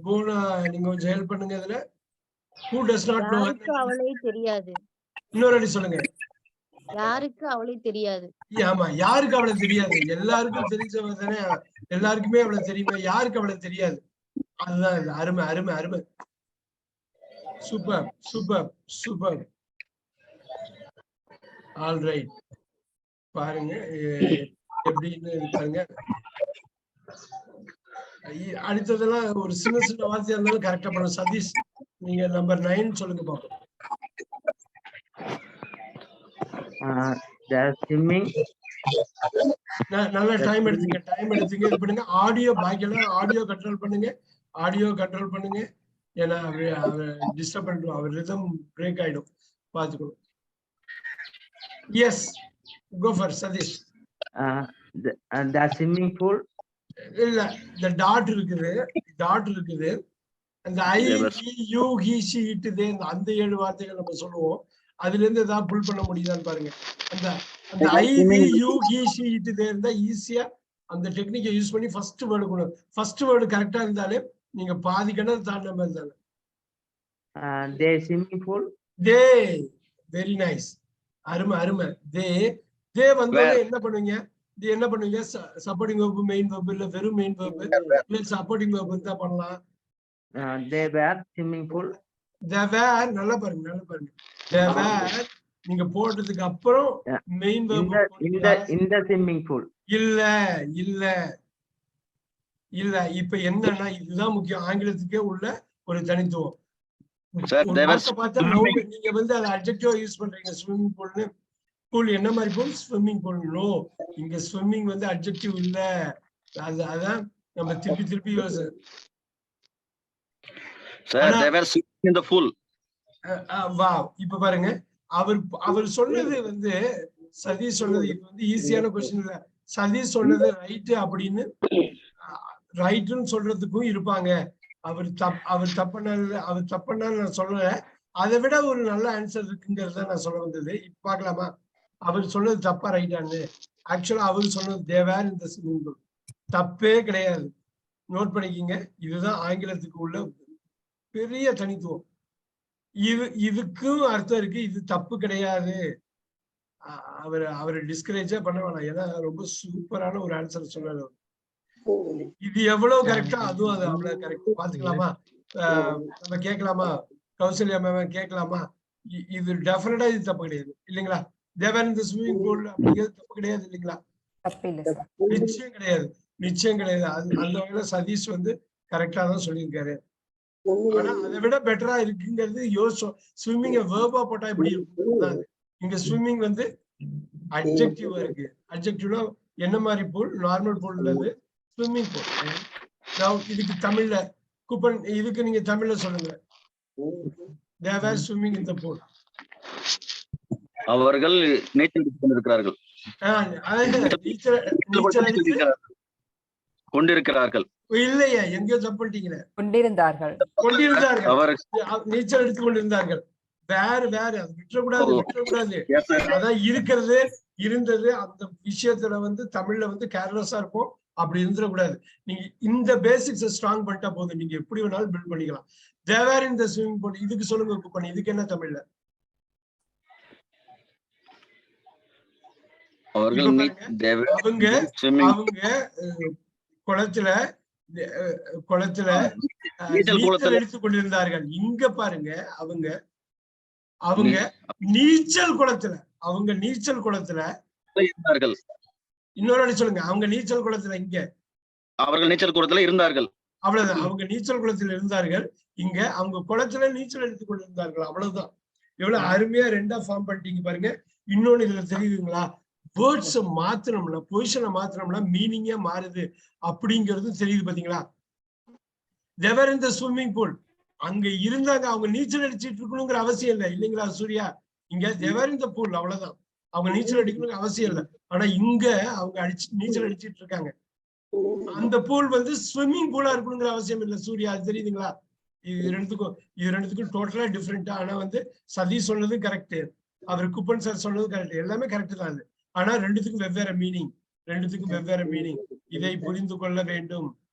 பூனா நீங்க கொஞ்சம் ஹெல்ப் பண்ணுங்க இதுல. Who does not know her? யாருக்கு அவளை தெரியாது. இன்னொரு அடி சொல்லுங்க. யாருக்கு அவளை தெரியாது. ஆமா, யாருக்கு அவளை தெரியாது? எல்லாருக்கும் தெரிஞ்சவ தானே. எல்லாருக்குமே அவளை தெரியுமா? யாருக்கு அவளை தெரியாது? அதுதான் இது. அருமை அருமை அருமை. Super super super. All right. பாருங்க எப்படின்னு பாருங்க. அடுத்ததெல்லாம் ஒரு சின்ன சின்ன வார்த்தையா இருந்தாலும் கரெக்டா பண்ணும். சதீஷ் நீங்க நம்பர் 9 சொல்லுங்க பாப்போம். நல்ல டைம் எடுத்துங்க இது பண்ணுங்க. ஆடியோ பாக்கியெல்லாம் ஆடியோ கண்ட்ரோல் பண்ணுங்க. ஏன்னா டிஸ்டர்ப் பண்ணிடும். அவர் ரிதம் பிரேக் ஆயிடும், பாத்துக்கணும். Yes, go for Sathish. The swimming pool. இல்ல, இந்த டாட் இருக்குது. அந்த I you he she it they அந்த 7 வார்த்தைகள் நம்ம சொல்லுவோம். அதுல இருந்து ஏதாவது புல் பண்ண முடியுதான்னு பாருங்க. அந்த I you he she it தே இருந்தா ஈஸியா அந்த டெக்னிக்கை யூஸ் பண்ணி ஃபர்ஸ்ட் வேர்டு கொண்டு. ஃபர்ஸ்ட் வேர்டு கரெக்டா இருந்தாலே நீங்க பாதி கிணறு தாண்டின மாதிரி தானே. They swimming pool. They very nice. அருமை. தே வந்தோடனே என்ன பண்ணுவீங்க? சப்போர்ட்டிங் வெர்ப், மெயின் வெர்ப், இல்ல வெறும் மெயின் வெர்ப், இல்ல சப்போர்ட்டிங் வெர்ப் தான் பண்ணலாம். They were swimming pool. They were நல்லா பாருங்க. They were நீங்க போட்டதுக்கு அப்புறம் main verb in the swimming pool. இல்ல இப்ப என்னன்னா இதுதான் முக்கியம். ஆங்கிலத்துக்கே உள்ள ஒரு தனித்துவம். நீங்க வந்து அதை அட்ஜெக்டிவ் யூஸ் பண்றீங்க. ஸ்விம்மிங் பூல்னு. பூல் என்ன மாதிரி பூல்? Swimming pool. நோ, இங்க ஸ்விம்மிங் வந்து அட்ஜெக்டிவ் இல்ல. அதான் நம்ம திருப்பி யோசி. இப்ப பாருங்க, அவர் சொன்னது வந்து சதீஷ் சொன்னது இது வந்து ஈஸியான கொஸ்டின் இல்ல. சதீஷ் சொன்னது ரைட்டு அப்படின்னு ரைட்டுன்னு சொல்றதுக்கும் இருப்பாங்க. அவர் தப்புனாலும் நான் சொல்லல. அதை விட ஒரு நல்ல ஆன்சர் இருக்குங்கிறத நான் சொல்ல வந்தது. இப்ப பாக்கலாமா அவர் சொன்னது தப்பா ரைட்டான்னு? ஆக்சுவலா அவர் சொன்னது தேவர் இந்த ஸ்விம்மிங் பூல். தப்பே கிடையாது. நோட் பண்ணிக்கிங்க. இதுதான் ஆங்கிலத்துக்கு உள்ள பெரிய தனித்துவம். இதுக்கும் அர்த்தம் இருக்கு. இது தப்பு கிடையாது. அவர் டிஸ்கரேஜே பண்ண வேணாம். ஏன்னா ரொம்ப சூப்பரான ஒரு ஆன்சர் சொன்னாரு. இது எவ்வளவு கரெக்டா அதுவும் அது அவ்வளவு கரெக்ட். பாத்துக்கலாமா? நம்ம கேட்கலாமா? கௌசல்யா மேம் கேட்கலாமா? இது டெஃபினட்டா இது தப்பு கிடையாது இல்லைங்களா? தேவர் இந்த ஸ்விம்மிங் பூல் அப்படிங்கிறது தப்பு கிடையாது இல்லைங்களா? நிச்சயம் கிடையாது. அந்த வகையில சதீஷ் வந்து கரெக்டா தான் சொல்லியிருக்காரு. ஆனா அதை விட பெட்டரா இருக்குங்கிறது யோசிச்சோம். ஸ்விம்மிங் வேர்பா போட்டா எப்படி இருக்கும்? இங்க ஸ்விம்மிங் வந்து அட்ஜெக்டிவா இருக்கு. அட்ஜெக்டிவ்னா என்ன மாதிரி பூல்? நார்மல் பூல்ன்றது ஸ்விம்மிங் பூல். இதுக்கு தமிழ்ல கூப்பன், இதுக்கு நீங்க தமிழ்ல சொல்லுங்க. They were swimming in the pool. அவர்கள் நீச்சல் அடித்துக் கொண்டிருக்கிறார்கள். கொண்டிருக்கிறார்கள் இல்லையா? எங்கேயோ தப்பு பண்ணிட்டீங்களே. கொண்டிருந்தார்கள். நீச்சல் அடித்துக் கொண்டிருந்தார்கள். வேற விட்டுறக்கூடாது. அதான் இருந்தது அந்த விஷயத்துல வந்து தமிழ்ல வந்து கேர்லெஸ்ஸா இருக்கும். அப்படி இருந்துடக்கூடாது. நீங்க இந்த பேசிக்ஸ் ஸ்ட்ராங் பண்ணிட்டா போதும். நீங்க எப்படி வேணாலும் பில்ட் பண்ணிக்கலாம். தேவர் இந்த ஸ்விமிங் பூல். இதுக்கு சொல்லுங்க கூப்பன். இதுக்கு என்ன தமிழ்ல? அவங்க குளத்துல நீச்சல் அடித்துக் கொண்டிருந்தார்கள். இங்க பாருங்க, அவங்க நீச்சல் குளத்துல இருந்தார்கள். இன்னொரு அடி சொல்லுங்க. அவங்க நீச்சல் குளத்துல, இங்க அவர்கள் நீச்சல் குளத்துல இருந்தார்கள். அவ்வளவுதான். அவங்க நீச்சல் குளத்துல இருந்தார்கள். இங்க அவங்க குளத்துல நீச்சல் அடித்துக் கொண்டிருந்தார்கள். அவ்வளவுதான். எவ்வளவு அருமையா ரெண்டா ஃபார்ம் பண்ணிட்டீங்க பாருங்க. இன்னொன்னு இதுல தெரியுதுங்களா? வேர்ட்ஸ் மாத்தினோம்னா, பொசிஷனை மாத்தினோம்னா மீனிங்கா மாறுது அப்படிங்கிறது தெரியுது. பாத்தீங்களா? தேவர் இந்த ஸ்விம்மிங் பூல். அங்க இருந்தாங்க. அவங்க நீச்சல் அடிச்சிட்டு இருக்கணுங்கிற அவசியம் இல்லை இல்லைங்களா சூர்யா? இங்க தேவர் இந்த பூல். அவ்வளவுதான். அவங்க நீச்சல் அடிக்கணுங்கிற அவசியம் இல்லை. ஆனா இங்க அவங்க நீச்சல் அடிச்சிட்டு இருக்காங்க. அந்த பூல் வந்து ஸ்விம்மிங் பூலா இருக்கணுங்கிற அவசியம் இல்லை சூர்யா. அது தெரியுதுங்களா? இது ரெண்டுத்துக்கும் டோட்டலா டிஃப்ரெண்டா. ஆனா வந்து சதீஷ் சொன்னது கரெக்ட், அவர் குப்பன் சார் சொன்னது கரெக்ட். எல்லாமே கரெக்ட் தான். அது ஆனா ரெண்டுத்துக்கும் வெவ்வேறு மீனிங். இதை புரிந்து கொள்ள வேண்டும்.